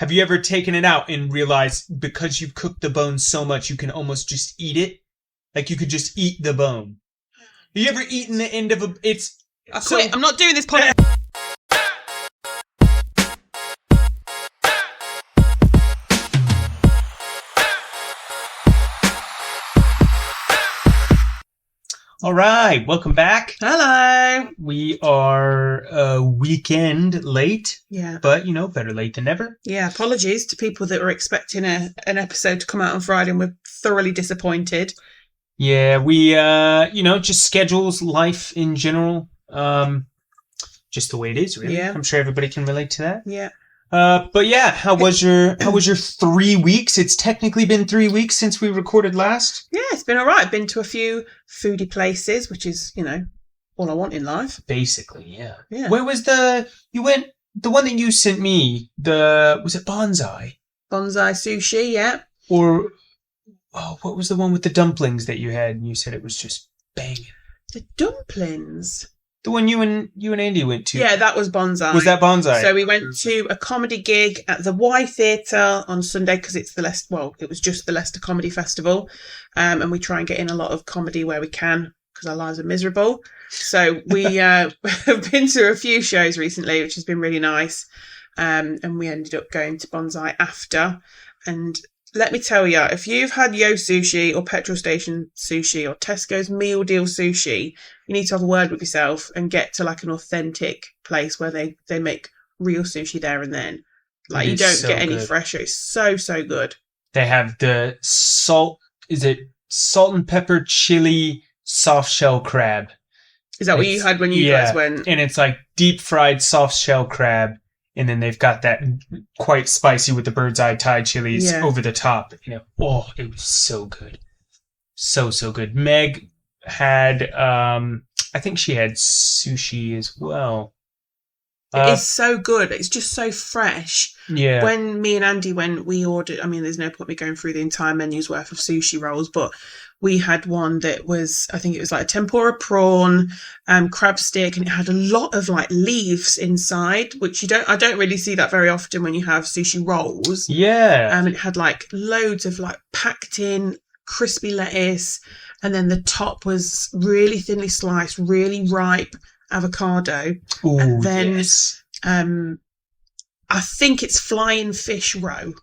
have you ever taken it out and realized because you've cooked the bone so much, you can almost just eat it? Like you could just eat the bone. Have you ever eaten the end of a... I quit. I'm not doing this podcast. All right, welcome back. Hello. We are a weekend late. Yeah. But, better late than never. Yeah, apologies to people that were expecting an episode to come out on Friday and we're thoroughly disappointed. Yeah, we, just schedules, life in general. Just the way it is, really. Yeah. I'm sure everybody can relate to that. Yeah. But yeah, how was your 3 weeks? It's technically been 3 weeks since we recorded last. Yeah, it's been all right. I've been to a few foodie places, which is, all I want in life. Basically, yeah. Yeah. Where was the one that you sent me? Was it Bonsai? Bonsai sushi, yeah. Or, what was the one with the dumplings that you had and you said it was just banging? The dumplings? The one you and Andy went to. Yeah, that was Bonsai. Was that Bonsai? So we went to a comedy gig at the Y Theatre on Sunday because it's it was just the Leicester Comedy Festival. And we try and get in a lot of comedy where we can because our lives are miserable. So we have been to a few shows recently, which has been really nice. And we ended up going to Bonsai after. And let me tell you, if you've had Yo Sushi or Petrol Station Sushi or Tesco's Meal Deal Sushi, you need to have a word with yourself and get to like an authentic place where they make real sushi there and then. Like you don't get any fresher. It's so, so good. They have the salt and pepper chili soft shell crab? Is that what you had when you guys went? And it's like deep fried soft shell crab. And then they've got that quite spicy with the bird's eye Thai chilies over the top. It was so good. So, so good. Meg had, I think she had sushi as well. It is so good. It's just so fresh. Yeah. When me and Andy went, we ordered, there's no point me going through the entire menu's worth of sushi rolls, but we had one that was, I think it was like a tempura prawn, crab stick, and it had a lot of like leaves inside, which I don't really see that very often when you have sushi rolls. Yeah. It had like loads of like packed in crispy lettuce, and then the top was really thinly sliced, really ripe avocado. Ooh, and then yes. I think it's flying fish roe.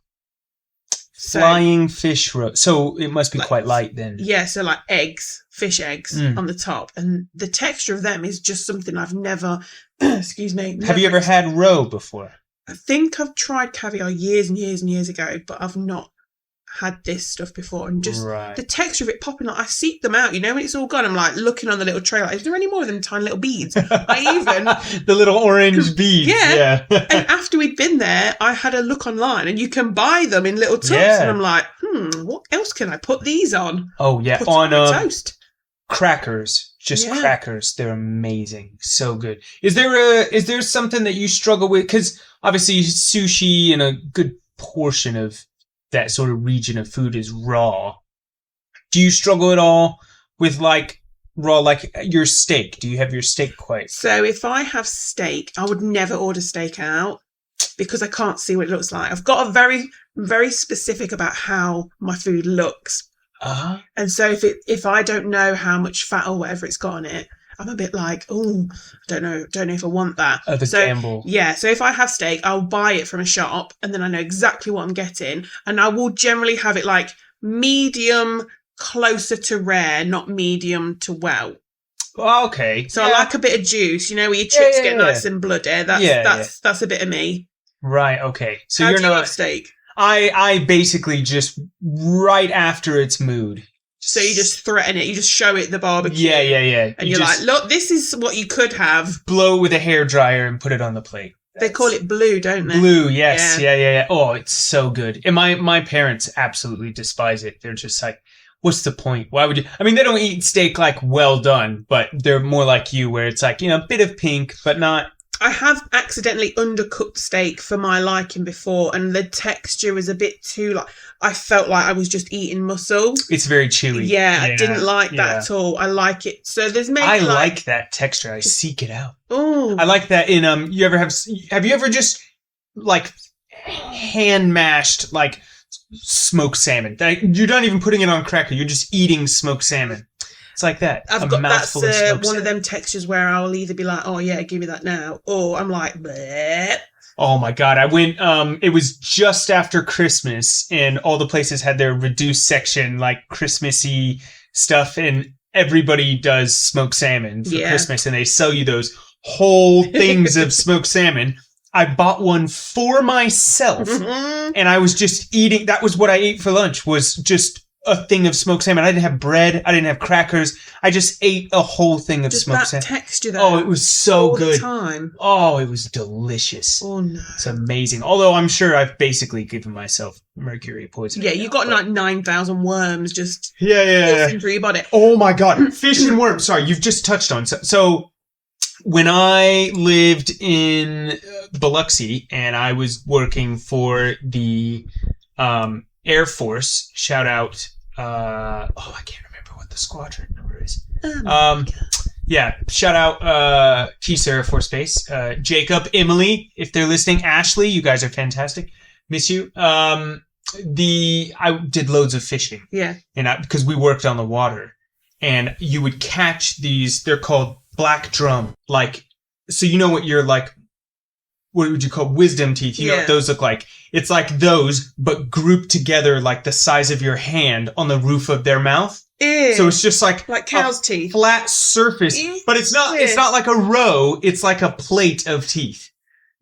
Flying fish roe. So it must be quite light then. Yeah, so like fish eggs on the top. And the texture of them is just something I've never, excuse me. Have you ever had roe before? I think I've tried caviar years and years and years ago, but I've not had this stuff before. And just the texture of it popping, like I seek them out, when it's all gone, I'm like looking on the little tray, like, is there any more of them tiny little beads? The little orange beads. Yeah. And after we'd been there, I had a look online and you can buy them in little tubs. Yeah. And I'm like, what else can I put these on? Oh, yeah. Put on toast. Crackers. Crackers. They're amazing. So good. Is there something that you struggle with? Because obviously sushi and a good portion of that sort of region of food is raw. Do you struggle at all with like raw, like your steak? Do you have your steak quite? So if I have steak, I would never order steak out because I can't see what it looks like. I've got a very, very specific about how my food looks. Uh-huh. And so if I don't know how much fat or whatever it's got on it, I'm a bit like, I don't know if I want that. Gamble. Yeah, so if I have steak, I'll buy it from a shop and then I know exactly what I'm getting. And I will generally have it like medium, closer to rare, not medium to well. Okay. So I like a bit of juice, where your chips get nice and bloody. That's a bit of me. Right, okay. So How you're do you have steak? I basically just right after its mood. So you just threaten it. You just show it the barbecue. Yeah. And you're like, look, this is what you could have. Blow with a hairdryer and put it on the plate. They call it blue, don't they? Blue, yes. Yeah. Oh, it's so good. And my parents absolutely despise it. They're just like, what's the point? Why would you? They don't eat steak like well done, but they're more like you where it's like, a bit of pink, but not. I have accidentally undercooked steak for my liking before, and the texture was a bit too I felt like I was just eating muscle. It's very chewy. Yeah, I didn't like that at all. I like it. So there's maybe I like that texture. I seek it out. Oh, I like that in have you ever just like hand mashed like smoked salmon. You're not even putting it on cracker. You're just eating smoked salmon. It's like that. I've got that's of smoked one salmon. of them textures where I'll either be like, oh yeah, give me that now, or I'm like, bleh. Oh my God. I went, it was just after Christmas and all the places had their reduced section, like Christmassy stuff, and everybody does smoked salmon for Christmas, and they sell you those whole things of smoked salmon. I bought one for myself, and I was just eating. That was what I ate for lunch, was just a thing of smoked salmon. I didn't have bread. I didn't have crackers. I just ate a whole thing of smoked salmon. Just that texture though. Oh, it was so good. The time. Oh, it was delicious. Oh no. It's amazing. Although I'm sure I've basically given myself mercury poisoning. Yeah, you got like 9,000 worms just yeah through your body. Oh my God. Fish and worms. Sorry, you've just touched on. So when I lived in Biloxi and I was working for the Air Force, shout out, I can't remember what the squadron number is. Yeah, shout out Keesa Air Force Base, Jacob, Emily, if they're listening, Ashley, you guys are fantastic. Miss you. I did loads of fishing. Yeah. And because we worked on the water, and you would catch these, they're called black drum, like, so you know what you're like, what would you call wisdom teeth? You know what those look like? It's like those, but grouped together like the size of your hand on the roof of their mouth. Ew. So it's just like cow's teeth, flat surface, but it's not like a row. It's like a plate of teeth.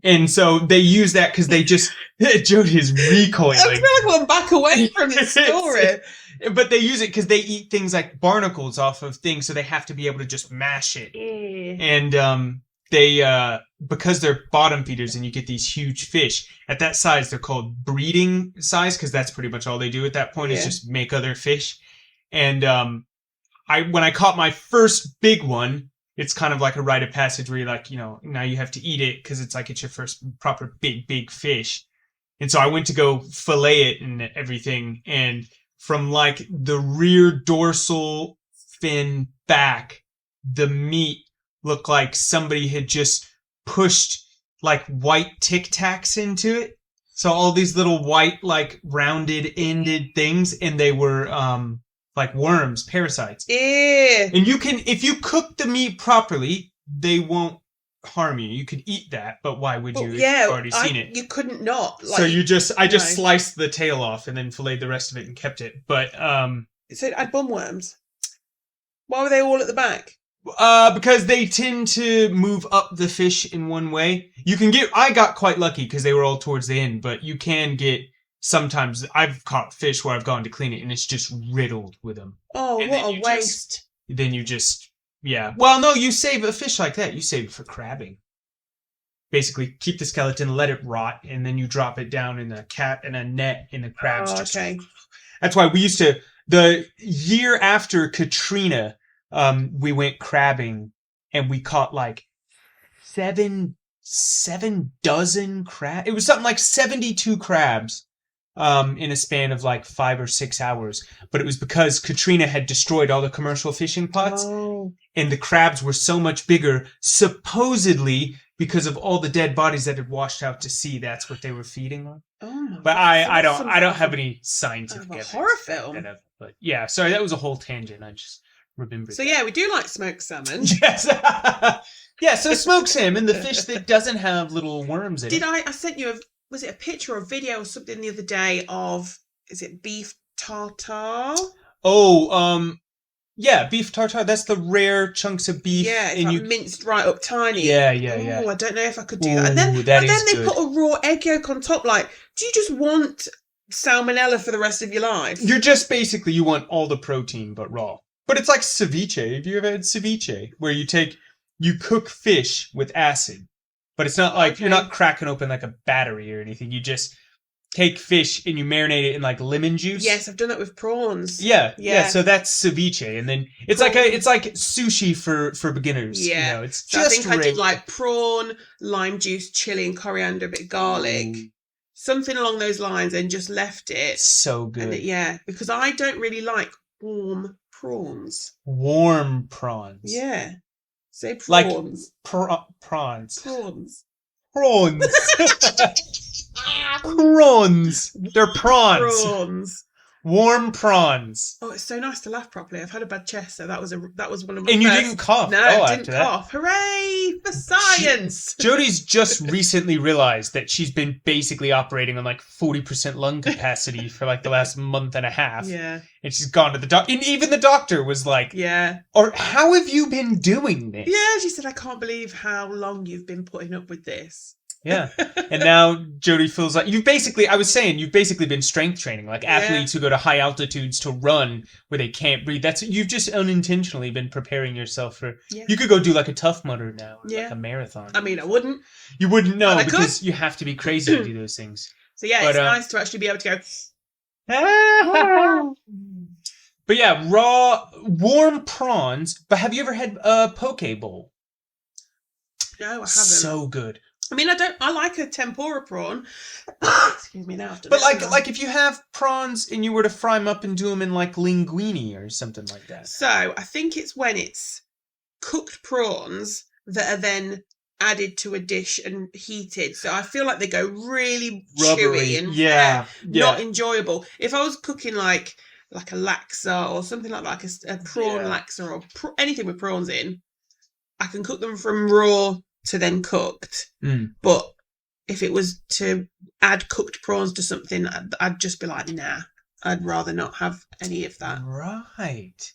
And so they use that because they just, Jodi is recoiling. I feel like I'm back away from the story. But they use it because they eat things like barnacles off of things, so they have to be able to just mash it. And they, because they're bottom feeders and you get these huge fish, at that size they're called breeding size, because that's pretty much all they do at that point is just make other fish. And when I caught my first big one, it's kind of like a rite of passage where you're like, you know, now you have to eat it because it's like it's your first proper big fish. And so I went to go fillet it and everything, and from like the rear dorsal fin back, the meat looked like somebody had just pushed like white Tic Tacs into it. So all these little white, like rounded ended things, and they were like worms, parasites. Yeah. And you can, if you cook the meat properly, they won't harm you. You could eat that, but why would you? Yeah, you've already seen it. You couldn't not. Like, So I just sliced the tail off and then filleted the rest of it and kept it. But so it had bum worms. Why were they all at the back? Because they tend to move up the fish in one way. I got quite lucky because they were all towards the end, but you can get, sometimes I've caught fish where I've gone to clean it and it's just riddled with them. Oh, and what a waste. Well, no, you save a fish like that. You save it for crabbing. Basically, keep the skeleton, let it rot, and then you drop it down in a net, and the crabs okay. That's why we used to, the year after Katrina, we went crabbing and we caught like seven dozen crabs. It was something like 72 crabs in a span of like 5 or 6 hours. But it was because Katrina had destroyed all the commercial fishing plots. Oh. And the crabs were so much bigger, supposedly because of all the dead bodies that had washed out to sea. That's what they were feeding on. Oh, but I don't have any scientific evidence. A horror film. But yeah, sorry, that was a whole tangent. I just remembered. So yeah, we do like smoked salmon. Yes. Yeah, so smoked salmon, the fish that doesn't have little worms in it. I sent you was it a picture or a video or something the other day of, is it beef tartare? Oh, yeah, beef tartare. That's the rare chunks of beef. Yeah, it's like minced right up tiny. Yeah. Oh, I don't know if I could do that. And then they put a raw egg yolk on top. Like, do you just want salmonella for the rest of your life? You're just basically, you want all the protein but raw. But it's like ceviche. Have you ever had ceviche? Where you cook fish with acid. But it's not like, you're not cracking open like a battery or anything. You just take fish and you marinate it in like lemon juice. Yes, I've done that with prawns. Yeah. So that's ceviche, and then it's like sushi for beginners. Yeah, you know, it's so just. I think I did like prawn, lime juice, chili, and coriander, a bit of garlic, something along those lines, and just left it. So good. Because I don't really like warm prawns. Warm prawns. Yeah. Say prawns. Like prawns. Prawns. Prawns. Prawns. They're prawns. Prawns. Warm prawns. Oh, it's so nice to laugh properly. I've had a bad chest, so that was one of my And first... you didn't cough. No, I didn't cough. Hooray for science! Jody's just recently realized that she's been basically operating on like 40% lung capacity for like the last month and a half. Yeah. And she's gone to the doctor. And even the doctor was like, yeah. Or how have you been doing this? Yeah, she said, I can't believe how long you've been putting up with this. Yeah. And now Jodi feels like you've basically been strength training, like athletes who go to high altitudes to run where they can't breathe. You've just unintentionally been preparing yourself for, you could go do like a Tough Mudder now, or like a marathon. I mean, I wouldn't. You wouldn't know because you have to be crazy to do those things. So yeah, it's nice to actually be able to go. But yeah, raw, warm prawns. But have you ever had a poke bowl? No, I haven't. So good. I mean, I like a tempura prawn. Excuse me now. But like if you have prawns and you were to fry them up and do them in like linguine or something like that. So I think it's when it's cooked prawns that are then added to a dish and heated. So I feel like they go really rubbery chewy and not enjoyable. If I was cooking like a laksa or something like that, like a prawn laksa or anything with prawns in, I can cook them from raw to then cooked. But if it was to add cooked prawns to something, I'd just be like, nah, I'd rather not have any of that. Right.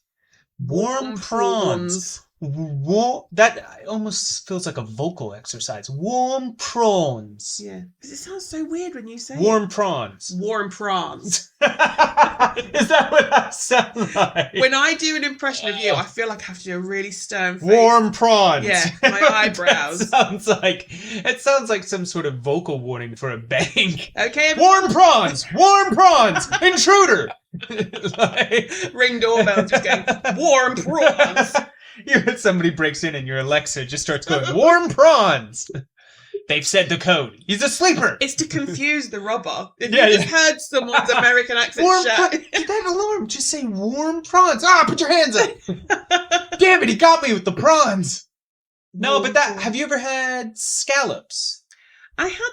Warm prawns. That almost feels like a vocal exercise. Warm prawns. Yeah. Because it sounds so weird when you say warm prawns. Warm prawns. Is that what that sounds like? When I do an impression of you, I feel like I have to do a really stern face. Warm prawns. Yeah, my eyebrows. It sounds like some sort of vocal warning for a bank. Okay. Warm prawns. Warm prawns. Intruder. Ring doorbell just going, warm prawns. Somebody breaks in and your Alexa just starts going, warm prawns. They've said the code. He's a sleeper. It's to confuse the robber. If you just heard someone's American accent shout. Did that alarm just say warm prawns? Put your hands up. Damn it, he got me with the prawns. No, but have you ever had scallops? I had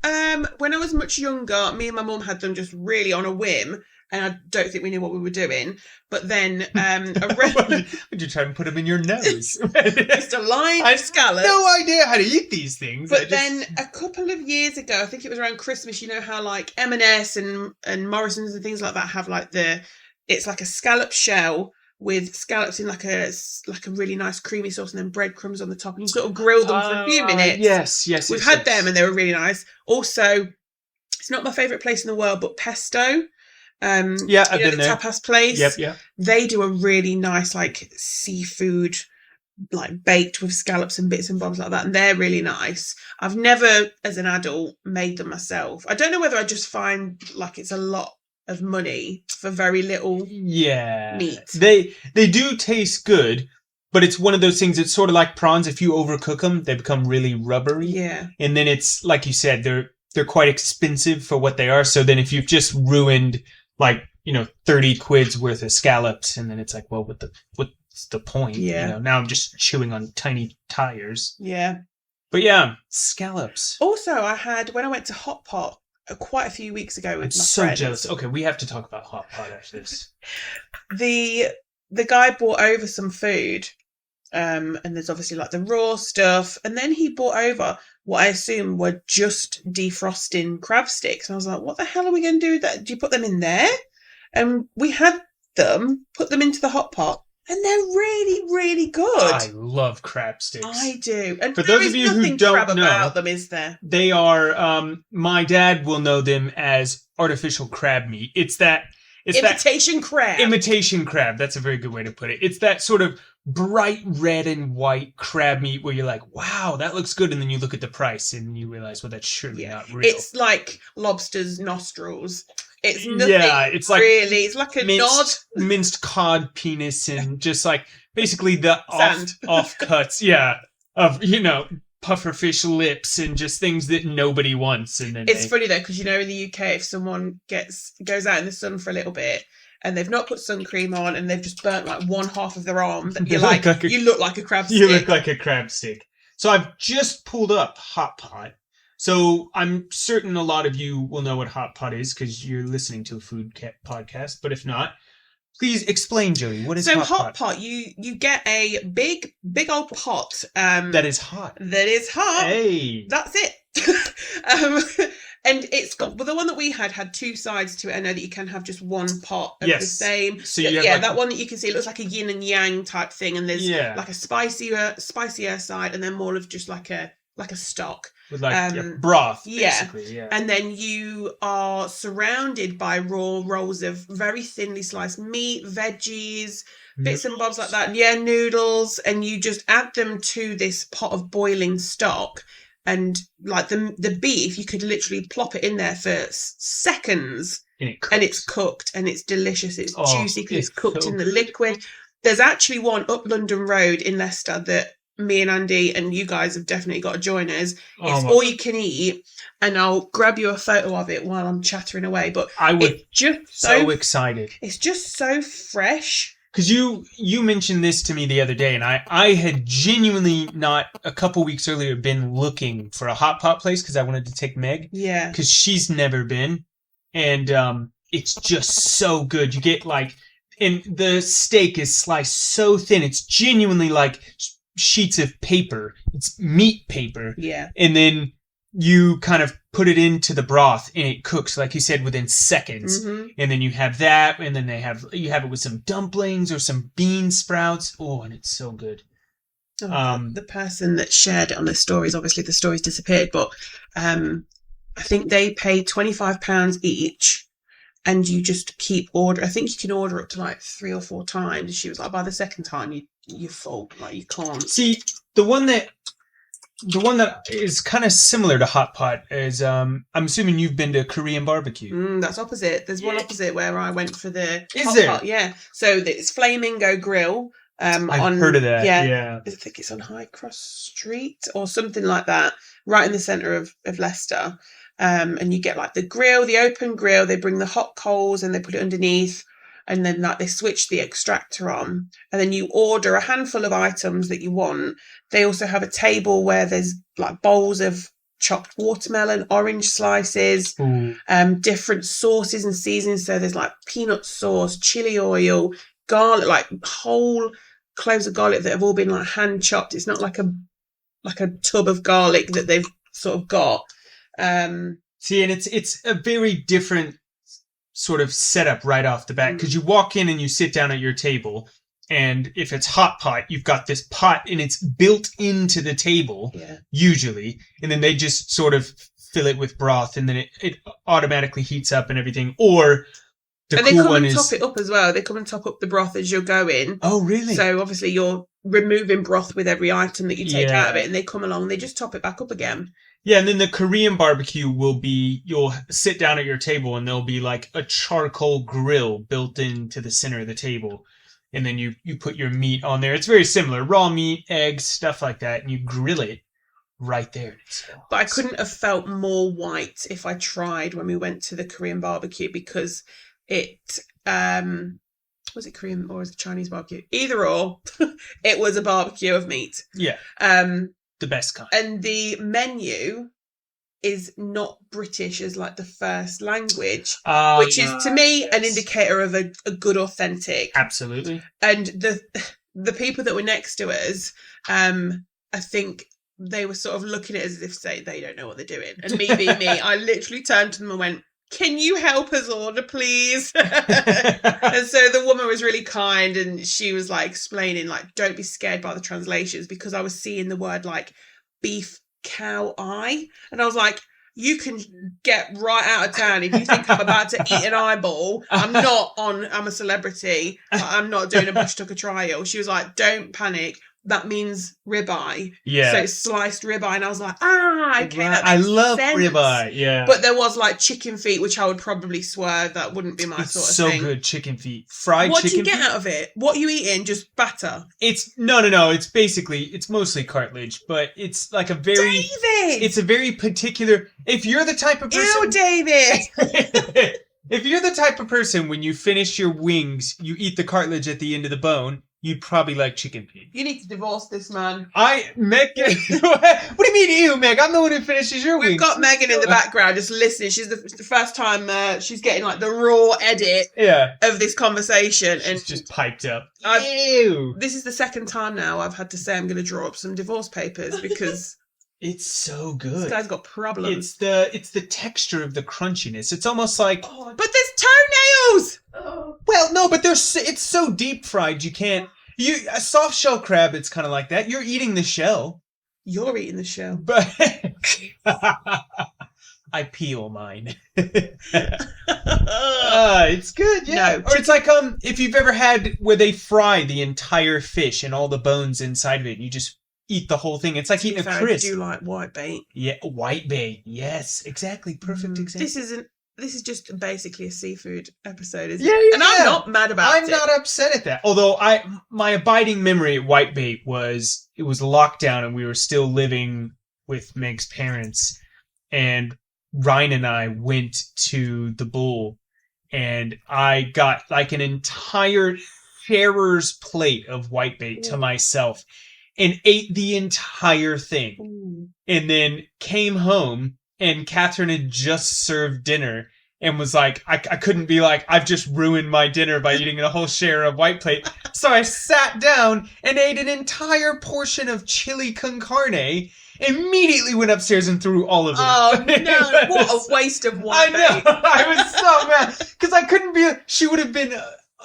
them when I was much younger. Me and my mum had them just really on a whim. And I don't think we knew what we were doing. But then would you try and put them in your nose? Just a line of scallops. No idea how to eat these things. But then a couple of years ago, I think it was around Christmas, you know how like M&S and Morrison's and things like that have like it's like a scallop shell with scallops in like a really nice creamy sauce and then breadcrumbs on the top. And you sort of grill them for a few minutes. Yes. We've had them and they were really nice. Also, it's not my favourite place in the world, but Pesto. I've been there. Tapas place. Yep. They do a really nice like seafood, like baked with scallops and bits and bobs like that, and they're really nice. I've never, as an adult, made them myself. I don't know whether I just find like it's a lot of money for very little meat. They do taste good, but it's one of those things. It's sort of like prawns. If you overcook them, they become really rubbery. Yeah, and then it's like you said, they're quite expensive for what they are. So then if you've just ruined 30 quid's worth of scallops, and then it's like, well, what's the point? Yeah. Now I'm just chewing on tiny tires. Yeah. But yeah, scallops. Also, I had, when I went to Hot Pot quite a few weeks ago with my so friends. Jealous. Okay, we have to talk about Hot Pot after this. The guy brought over some food, and there's obviously like the raw stuff, and then he brought over what I assume were just defrosting crab sticks. And I was like, what the hell are we going to do with that? Do you put them in there? And we had them, put them into the hot pot, and they're really, really good. I love crab sticks. I do. And for those of you who don't know about them, is there? They are, my dad will know them as artificial crab meat. Imitation crab. Imitation crab. That's a very good way to put it. It's that sort of bright red and white crab meat where you're like, wow, that looks good. And then you look at the price and you realize, well, that's surely not real. It's like lobster's nostrils. It's nothing it's like really. It's like a minced cod penis and just like basically the offcuts, of, pufferfish lips and just things that nobody wants. And then it's funny though, because in the UK, if someone goes out in the sun for a little bit and they've not put sun cream on and they've just burnt like one half of their arm, you look like a crab stick. You look like a crab stick. So I've just pulled up Hot Pot. So I'm certain a lot of you will know what hot pot is because you're listening to a food podcast. But if not, please explain, Jodi. What is hot pot? So hot pot, you get a big old pot. That is hot. That is hot. Hey. That's it. And it's got, well, the one that we had two sides to it. I know that you can have just one pot of the same. So you have that one that you can see, it looks like a yin and yang type thing. And there's like a spicier side, and then more of just like a stock. With broth, basically. Yeah. And then you are surrounded by raw rolls of very thinly sliced meat, veggies, bits and bobs like that. Yeah, noodles. And you just add them to this pot of boiling stock. And like the beef, you could literally plop it in there for seconds. And it's cooked and it's delicious. It's juicy because it's cooked in the liquid. There's actually one up London Road in Leicester that me and Andy and you guys have definitely got to join us. It's all you can eat, and I'll grab you a photo of it while I'm chattering away. But I would just so excited. It's just so fresh. Because you mentioned this to me the other day, and I had genuinely not a couple weeks earlier been looking for a hot pot place because I wanted to take Meg. Yeah. Because she's never been, and it's just so good. You get and the steak is sliced so thin, it's genuinely like sheets of paper. It's meat paper. Yeah. And then you kind of put it into the broth and it cooks, like you said, within seconds. Mm-hmm. And then you have that, and then you have it with some dumplings or some bean sprouts. Oh, and it's so good. The person that shared it on their stories, obviously the stories disappeared, but I think they pay £25 each. And you just keep order. I think you can order up to like 3 or 4 times. And she was like, by the second time, you're full. Like you can't. See, the one that is kind of similar to hot pot is I'm assuming you've been to Korean barbecue. That's opposite. There's one opposite where I went for the hot there? Pot. Yeah. So it's Flamingo Grill. I've heard of that. Yeah. I think it's on High Cross Street or something like that, right in the centre of Leicester. And you get like the grill, the open grill. They bring the hot coals and they put it underneath, and then they switch the extractor on, and then you order a handful of items that you want. They also have a table where there's like bowls of chopped watermelon, orange slices, different sauces and seasonings. So there's like peanut sauce, chili oil, garlic, like whole cloves of garlic that have all been like hand chopped. It's not like a tub of garlic that they've sort of got. See, and it's a very different sort of setup right off the bat, because you walk in and you sit down at your table, and if it's hot pot, you've got this pot and it's built into the table, usually, and then they just sort of fill it with broth, and then it automatically heats up and everything. Or they come and top it up as well. They come and top up the broth as you're going. Oh, really? So obviously you're removing broth with every item that you take out of it, and they come along, they just top it back up again. Yeah, and then the Korean barbecue will be, you'll sit down at your table and there'll be like a charcoal grill built into the center of the table. And then you put your meat on there. It's very similar. Raw meat, eggs, stuff like that. And you grill it right there. But I couldn't have felt more white if I tried when we went to the Korean barbecue, because it, was it Korean or was it Chinese barbecue? Either or, it was a barbecue of meat. Yeah. The best kind. And the menu is not British as like the first language, which is to me an indicator of a good authentic. Absolutely. And the people that were next to us, I think they were sort of looking at it as if say they don't know what they're doing. And me being me, I literally turned to them and went, "Can you help us order, please?" And so the woman was really kind, and she was like explaining, like, don't be scared by the translations, because I was seeing the word like beef cow eye, and I was like, you can get right out of town if you think I'm about to eat an eyeball. I'm a celebrity. I'm not doing a bush tucker trial. She was like, don't panic. That means ribeye. Yeah. So it's sliced ribeye. And I was like, okay, that I makes love sense. Ribeye, yeah. But there was like chicken feet, which I would probably swerve. That wouldn't be my sort of so thing. So good, chicken feet. Fried what chicken feet. What do you get out of it? What are you eating? Just batter? No. It's mostly cartilage, but it's like a very... David! It's a very particular... If you're the type of person... Ew, David! If you're the type of person, when you finish your wings, you eat the cartilage at the end of the bone, you'd probably like chicken pig. You need to divorce this man. Meg, what do you mean you, Meg? I'm the one who finishes your We've wings. got Megan in the background just listening. She's the first time she's getting like the raw edit of this conversation. She's just piped up. Ew. This is the second time now I've had to say I'm going to draw up some divorce papers because... It's so good. This guy's got problems. It's the texture of the crunchiness. It's almost like... Oh, but there's toenails! Oh. Well, no, but it's so deep fried you can't... A soft shell crab, it's kind of like that. You're eating the shell. You're eating the shell. But I peel mine. It's good, yeah. No. Or it's like if you've ever had where they fry the entire fish and all the bones inside of it, and you just eat the whole thing. It's like eating a crisp. I do like whitebait. Yeah, whitebait. Yes, exactly. Perfect example. This is just basically a seafood episode, isn't it? Yeah. And I'm not mad about it. I'm not upset at that. Although my abiding memory at whitebait was it was lockdown and we were still living with Meg's parents, and Ryan and I went to the Bull, and I got like an entire sharer's plate of whitebait to myself. And ate the entire thing. Ooh. And then came home, and Catherine had just served dinner and was like, I couldn't be like, I've just ruined my dinner by eating a whole share of white plate. So I sat down and ate an entire portion of chili con carne, immediately went upstairs and threw all of it. Oh, no. What a waste of white I know. I was so mad. Because I couldn't be... She would have been...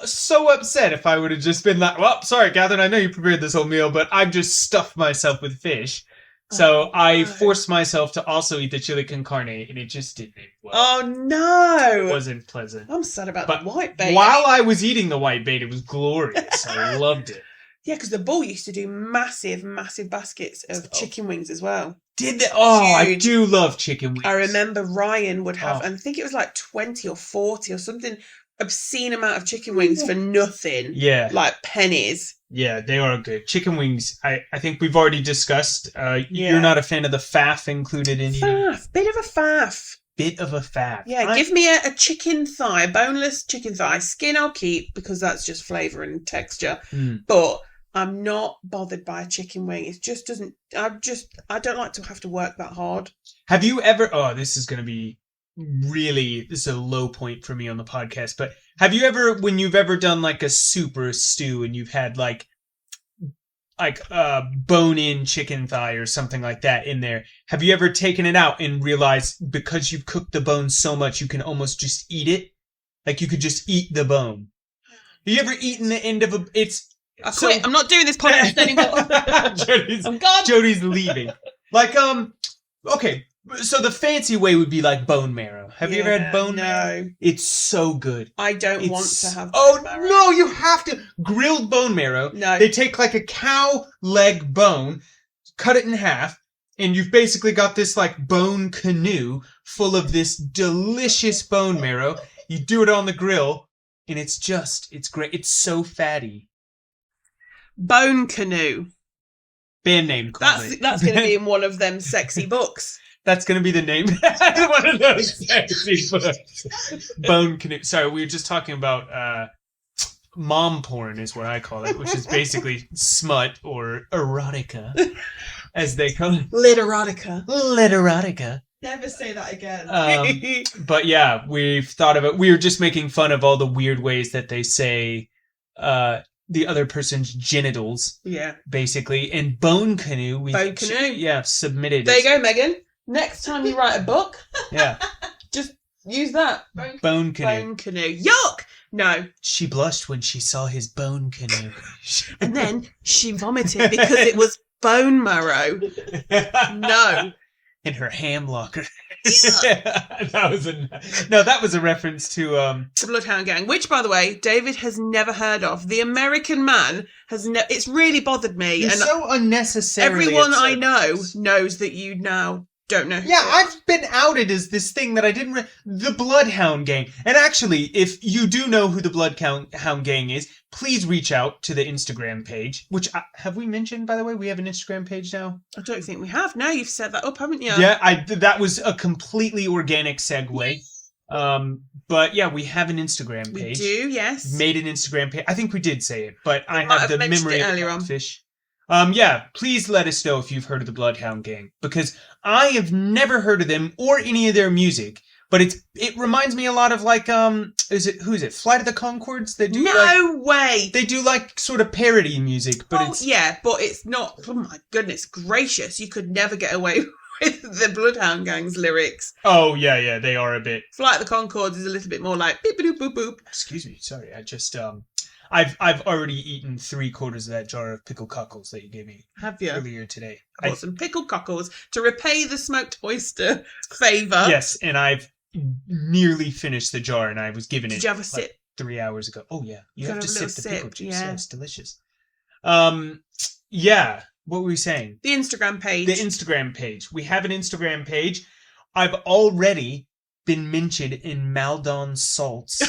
so upset if I would have just been like, well, sorry, Catherine, I know you prepared this whole meal, but I've just stuffed myself with fish. So I forced myself to also eat the chili con carne, and it just didn't end well. Oh, no. It wasn't pleasant. I'm sad about the whitebait. While I was eating the whitebait, it was glorious. I loved it. Yeah, because the Bull used to do massive, massive baskets of chicken wings as well. Did they? Oh, Dude. I do love chicken wings. I remember Ryan would have, and I think it was like 20 or 40 or something, obscene amount of chicken wings for nothing. Yeah. Like pennies. Yeah, they are good. Chicken wings, I think we've already discussed. You're not a fan of the faff included in here. Faff. Bit of a faff. Bit of a faff. Yeah, give me a chicken thigh, boneless chicken thigh. Skin I'll keep because that's just flavour and texture. But I'm not bothered by a chicken wing. It just doesn't... I don't like to have to work that hard. Have you ever... Oh, this is going to be... Really, this is a low point for me on the podcast, but have you ever, when you've ever done like a soup or a stew and you've had like bone-in chicken thigh or something like that in there, have you ever taken it out and realized because you've cooked the bone so much you can almost just eat it? Like you could just eat the bone. Have you ever eaten the end of a... I quit. I'm not doing this podcast anymore. I'm gone. Jodi's leaving. Like, okay. So the fancy way would be like bone marrow. Have you ever had bone marrow? It's so good. I don't want to have bone marrow. No, you have to. Grilled bone marrow. No. They take like a cow leg bone, cut it in half, and you've basically got this like bone canoe full of this delicious bone marrow. You do it on the grill, and it's great. It's so fatty. Bone Canoe. Band name. That's going to be in one of them sexy books. That's going to be the name. One of those sexy books. Bone Canoe. Sorry, we were just talking about mom porn is what I call it, which is basically smut or erotica, as they call it. Literotica. Never say that again. But yeah, we've thought of it. We were just making fun of all the weird ways that they say the other person's genitals. Yeah. Basically. And Bone Canoe. Bone Canoe. Yeah, submitted. There you go, Megan. Next time you write a book, just use that. Bone Canoe. Bone Canoe. Yuck! No. She blushed when she saw his bone canoe. And then she vomited because it was bone marrow. No. In her ham locker. That was a reference to the Bloodhound Gang, which, by the way, David has never heard of. The American Man has it's really bothered me. You're so unnecessarily everyone I know knows that you now don't know. Yeah, I've been outed as this thing that I didn't... the Bloodhound Gang. And actually, if you do know who the Bloodhound Gang is, please reach out to the Instagram page, which... have we mentioned, by the way? We have an Instagram page now? I don't think we have. Now you've set that up, haven't you? Yeah, that was a completely organic segue. But yeah, we have an Instagram We page. do, yes. Made an Instagram page. I think we did say it, but I might have have the mentioned memory it of earlier on. fish. Yeah, please let us know if you've heard of the Bloodhound Gang, because I have never heard of them or any of their music. But it reminds me a lot of like who is it? Flight of the Conchords? They do No way. They do like sort of parody music, but it's yeah, but it's not. Oh my goodness gracious! You could never get away with the Bloodhound Gang's lyrics. Oh yeah, they are a bit. Flight of the Conchords is a little bit more like beep boop boop boop. Excuse me, sorry. I just I've already eaten 3/4 of that jar of pickled cockles that you gave me Have you? earlier today. I bought some pickled cockles to repay the smoked oyster favour. Yes, and I've nearly finished the jar, and I was given it. Did you have a sip? 3 hours ago. Oh yeah, you have to sip the pickle juice. Yeah. Yeah, it's delicious. Yeah. What were we saying? The Instagram page. The Instagram page. We have an Instagram page. I've already been mentioned in Maldon Salt's.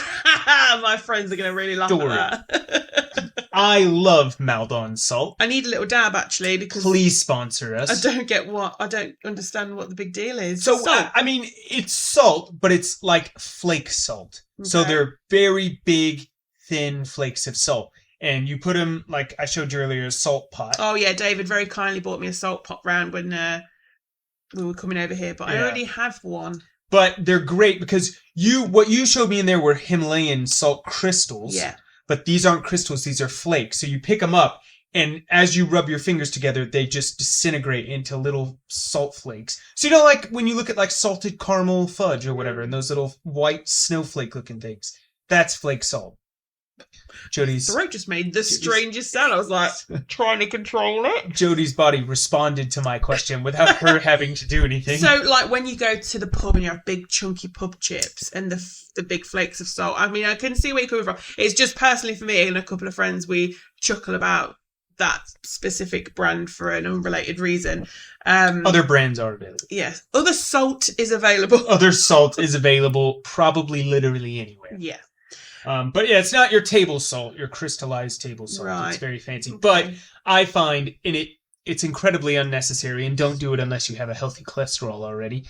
My friends are going to really laugh Story. at that. I love Maldon Salt. I need a little dab actually because Please sponsor us. I don't understand what the big deal is. So, Salt. I mean, it's salt, but it's like flake salt. Okay. So they're very big, thin flakes of salt. And you put them, like I showed you earlier, a salt pot. Oh, yeah, David very kindly bought me a salt pot round when we were coming over here, but I already have one. But they're great because what you showed me in there were Himalayan salt crystals. Yeah. But these aren't crystals, these are flakes. So you pick them up, and as you rub your fingers together, they just disintegrate into little salt flakes. So, like when you look at like salted caramel fudge or whatever, and those little white snowflake looking things, that's flake salt. Jodi's throat just made the strangest sound. I was like trying to control it. Jodi's body responded to my question without her having to do anything. So, like when you go to the pub and you have big chunky pub chips and the big flakes of salt. I mean, I can see where you're coming from. It's just personally for me and a couple of friends, we chuckle about that specific brand for an unrelated reason. Other brands are available. Yes, other salt is available. Other salt is available, probably literally anywhere. Yeah. But yeah, it's not your table salt, your crystallized table salt. Right. It's very fancy. Okay. But I find it's incredibly unnecessary, and don't do it unless you have a healthy cholesterol already.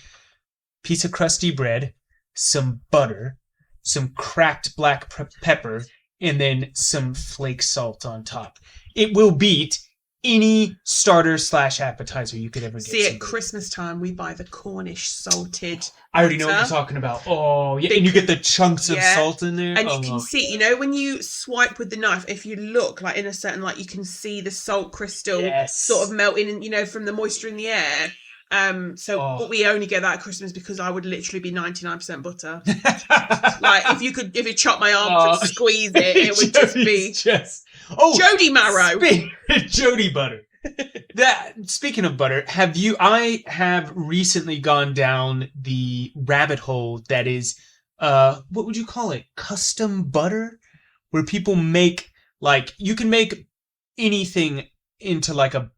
Piece of crusty bread, some butter, some cracked black pepper, and then some flake salt on top. It will beat any starter/appetizer you could ever get. See, at Christmas time, we buy the Cornish salted. I already know what you're talking about. Oh, yeah. And you get the chunks of salt in there. And you can see, when you swipe with the knife, if you look like in a certain light, you can see the salt crystal sort of melting, from the moisture in the air. But we only get that at Christmas because I would literally be 99% butter. Like if you chop my arms and squeeze it would just be Jodi marrow. Jodi butter. Speaking of butter, I have recently gone down the rabbit hole that is, what would you call it? Custom butter? Where people make, you can make anything into a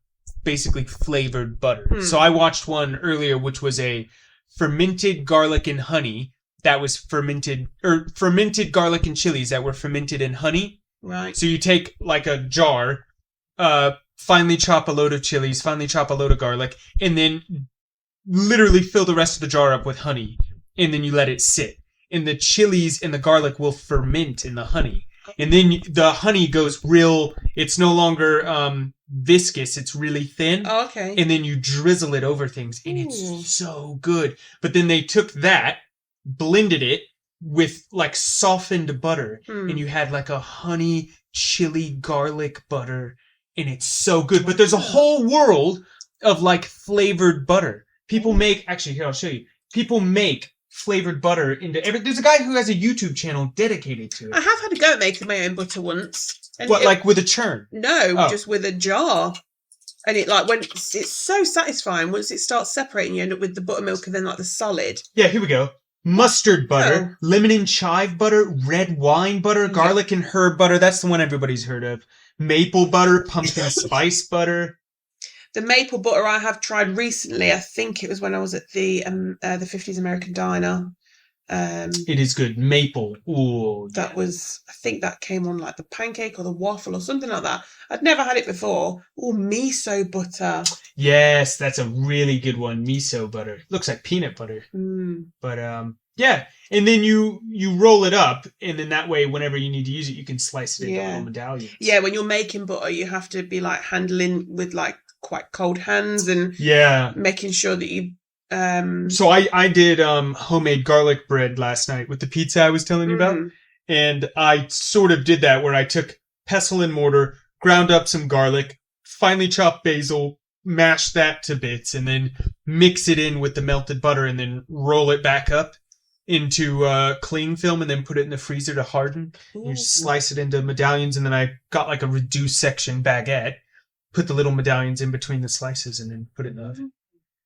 basically flavored butter. So I watched one earlier, which was a fermented garlic and honey that was fermented garlic and chilies that were fermented in honey. Right. So you take a jar, finely chop a load of chilies, finely chop a load of garlic, and then literally fill the rest of the jar up with honey, and then you let it sit. And the chilies and the garlic will ferment in the honey. And then the honey goes it's no longer viscous, it's really thin. Oh, okay. And then you drizzle it over things, and it's so good. But then they took that, blended it with softened butter, and you had a honey chili garlic butter, and it's so good. But there's a whole world of flavored butter. People make, actually here, I'll show you. People make flavored butter into there's a guy who has a YouTube channel dedicated to it. I have had a go at making my own butter once. And what, with a churn? No, just with a jar. And it when it's so satisfying once it starts separating, you end up with the buttermilk and then the solid. Yeah, here we go. Mustard butter, lemon and chive butter, red wine butter, garlic and herb butter. That's the one everybody's heard of. Maple butter, pumpkin spice butter. The maple butter I have tried recently. I think it was when I was at the 50s American Diner. It is good. Maple. Ooh. That was, I think that came on the pancake or the waffle or something like that. I'd never had it before. Oh, miso butter. Yes, that's a really good one. Miso butter. Looks like peanut butter. But Yeah. And then you roll it up, and then that way, whenever you need to use it, you can slice it into little medallions. Yeah, when you're making butter, you have to be like handling with like quite cold hands and making sure that you. So I did homemade garlic bread last night with the pizza I was telling you about, and I sort of did that where I took pestle and mortar, ground up some garlic, finely chopped basil, mash that to bits, and then mix it in with the melted butter, and then roll it back up into cling film, and then put it in the freezer to harden. You slice it into medallions, and then I got like a reduced section baguette, put the little medallions in between the slices, and then put it in the oven.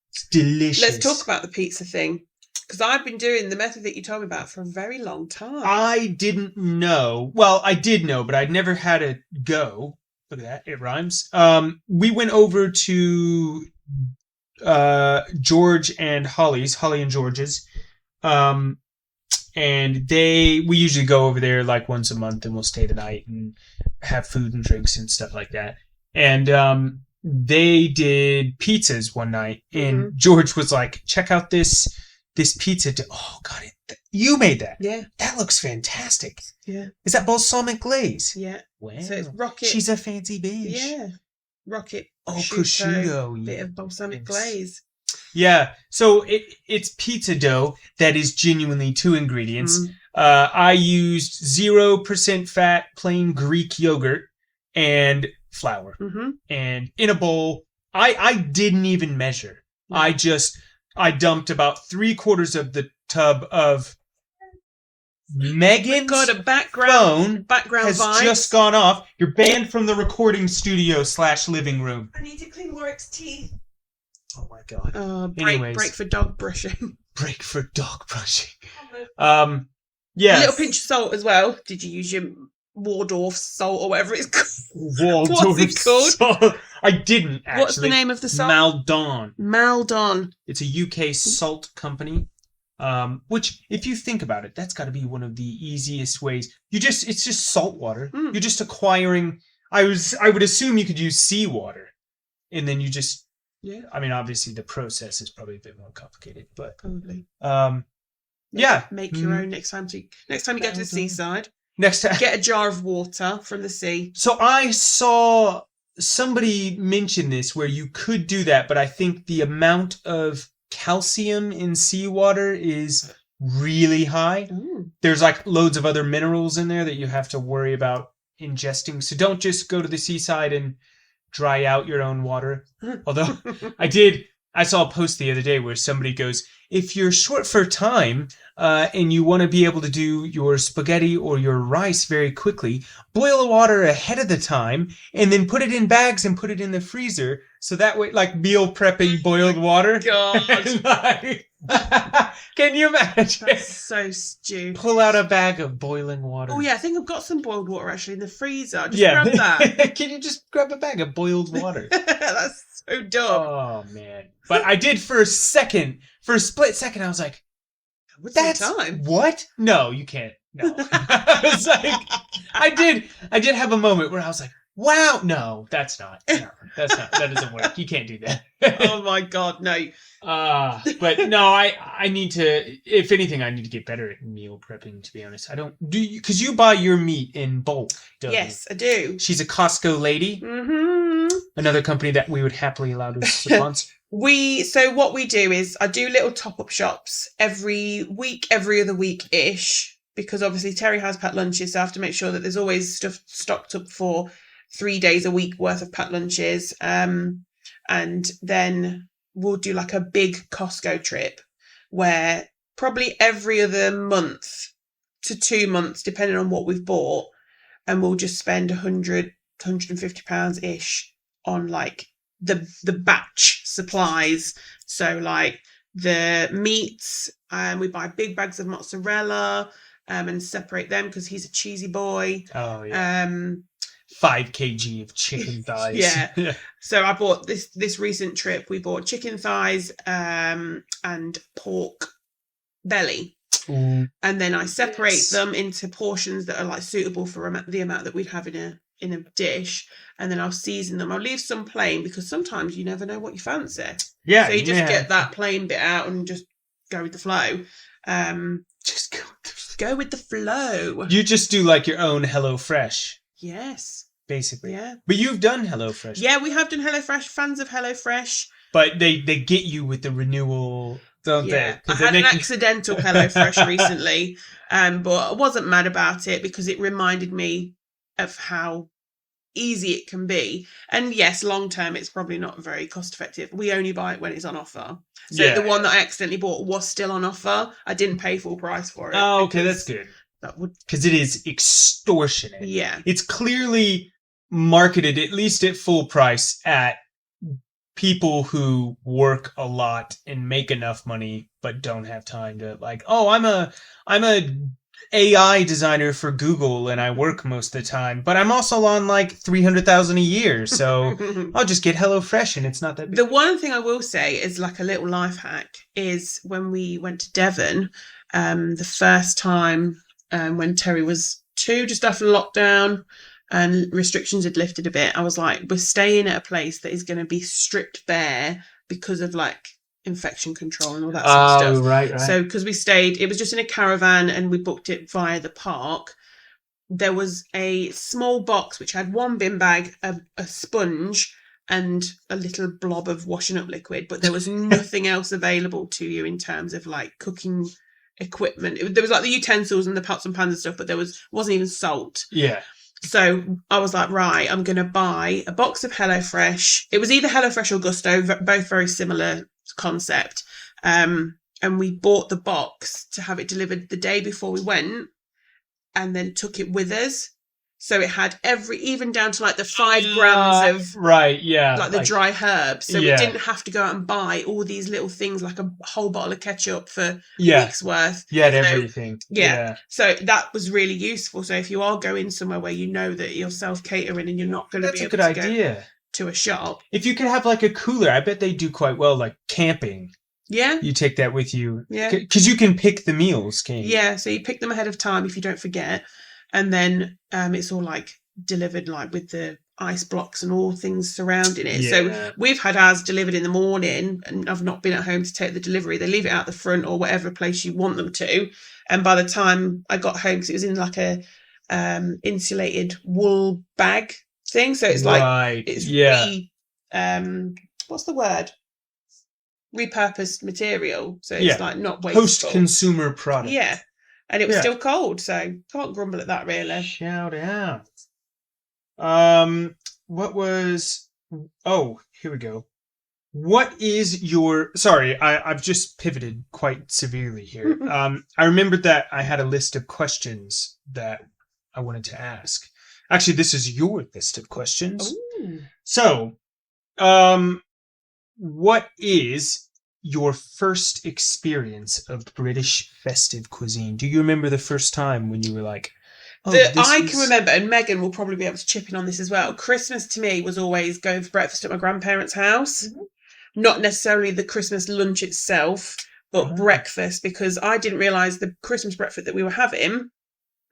It's delicious. Let's talk about the pizza thing, because I've been doing the method that you told me about for a very long time. I didn't know. Well, I did know, but I'd never had a go. Look at that. It rhymes. We went over to George and Holly and George's. And we usually go over there like once a month, and we'll stay the night and have food and drinks and stuff like that. And they did pizzas one night, and George was like, check out this pizza. Oh, God, you made that. Yeah. That looks fantastic. Yeah. Is that balsamic glaze? Yeah. Wow. So it's rocket. She's a fancy bitch. Yeah. Rocket. Prosciutto. Bit of balsamic glaze. Yeah. So it's pizza dough that is genuinely 2 ingredients. I used 0% fat plain Greek yogurt and flour. And in a bowl, I didn't even measure. I dumped about 3/4 of the tub of Megan's got a background has vibes. just gone off. You're banned from the recording studio / living room. I need to clean Warwick's teeth. Oh my God. Break for dog brushing. Break for dog brushing. Yeah. A little pinch of salt as well. Did you use your Waldorf salt or whatever it's called? Waldorf What's it called? Salt. I didn't actually. What's the name of the salt? Maldon. Maldon. It's a UK salt company. Which, if you think about it, that's got to be one of the easiest ways. It's just salt water. You're just acquiring. I would assume you could use seawater, and then you just. Yeah. I mean, obviously, the process is probably a bit more complicated, but probably. Make your own next time you go to the seaside. Next time, get a jar of water from the sea. So I saw somebody mention this where you could do that, but I think the amount of calcium in seawater is really high. There's like loads of other minerals in there that you have to worry about ingesting. So don't just go to the seaside and dry out your own water. Although I saw a post the other day where somebody goes, if you're short for time and you want to be able to do your spaghetti or your rice very quickly, boil the water ahead of the time and then put it in bags and put it in the freezer. So that way, like meal prepping boiled water. God. Can you imagine? That's so stupid. Pull out a bag of boiling water. Oh, yeah. I think I've got some boiled water actually in the freezer. Just grab that. Can you just grab a bag of boiled water? That's so dumb. Oh, man. But I did for a split second, I was like, that's time. What? No, you can't. No. I was like, I did have a moment where I was like, wow, no, that doesn't work. You can't do that. Oh my God, no. But no, I need to, if anything, I need to get better at meal prepping, to be honest. Because you buy your meat in bulk, don't you? Yes, I do. She's a Costco lady. Another company that we would happily allow to sponsor. So what we do is I do little top-up shops every week, every other week-ish, because obviously Terry has packed lunches, so I have to make sure that there's always stuff stocked up for 3 days a week worth of packed lunches. And then we'll do like a big Costco trip where probably every other month to 2 months, depending on what we've bought, and we'll just spend £150-ish on like the batch supplies. So like the meats, we buy big bags of mozzarella and separate them because he's a cheesy boy. Oh yeah. 5 kg of chicken thighs. Yeah. So I bought this recent trip. We bought chicken thighs and pork belly. Ooh. And then I separate them into portions that are like suitable for the amount that we'd have in a dish, and then I'll season them. I'll leave some plain because sometimes you never know what you fancy. Yeah. So you just get that plain bit out and just go with the flow. Just go with the flow. You just do like your own HelloFresh. Yes. Basically. Yeah. But you've done HelloFresh. Yeah, we have done HelloFresh. Fans of HelloFresh. But they get you with the renewal, don't they? I had an accidental HelloFresh recently, but I wasn't mad about it because it reminded me of how easy it can be. And yes, long term, it's probably not very cost effective. We only buy it when it's on offer. So the one that I accidentally bought was still on offer. I didn't pay full price for it. Oh, okay, that's good. That would, because it is extortionate. Yeah, it's clearly marketed at least at full price at people who work a lot and make enough money but don't have time to like, oh, I'm a AI designer for Google and I work most of the time, but I'm also on like 300,000 a year, so I'll just get HelloFresh and it's not that big. The one thing I will say is like a little life hack is when we went to Devon, the first time when Terry was 2, just after lockdown and restrictions had lifted a bit, I was like, we're staying at a place that is going to be stripped bare because of like infection control and all that sort of stuff. Right. So because we stayed, it was just in a caravan and we booked it via the park. There was a small box which had one bin bag, a sponge and a little blob of washing up liquid, but there was nothing else available to you in terms of like cooking equipment. There was like the utensils and the pots and pans and stuff, but there wasn't even salt. Yeah. So I was like, right, I'm going to buy a box of HelloFresh. It was either HelloFresh or Gusto, both very similar concept. And we bought the box to have it delivered the day before we went and then took it with us. So it had even down to like the 5 grams of like the dry herbs. So we didn't have to go out and buy all these little things like a whole bottle of ketchup for a week's worth. Yeah, everything. Yeah. So that was really useful. So if you are going somewhere where you know that you're self-catering and you're not going to be able to go to a shop. If you could have like a cooler, I bet they do quite well like camping. Yeah. You take that with you. Yeah. Because you can pick the meals, can't you? Yeah, so you pick them ahead of time if you don't forget. And then it's all like delivered like with the ice blocks and all things surrounding it. Yeah. So we've had ours delivered in the morning and I've not been at home to take the delivery. They leave it out the front or whatever place you want them to. And by the time I got home, because it was in like a insulated wool bag thing. So it's like, it's what's the word? Repurposed material. So it's like not wasteful. Post-consumer product. Yeah. And it was still cold, so can't grumble at that, really. Shout out. What was... Oh, here we go. What is your... Sorry, I've just pivoted quite severely here. I remembered that I had a list of questions that I wanted to ask. Actually, this is your list of questions. Ooh. So, what is your first experience of British festive cuisine? Do you remember the first time when you were like, I can remember, and Megan will probably be able to chip in on this as well. Christmas to me was always going for breakfast at my grandparents' house. Mm-hmm. Not necessarily the Christmas lunch itself, but breakfast, because I didn't realise the Christmas breakfast that we were having,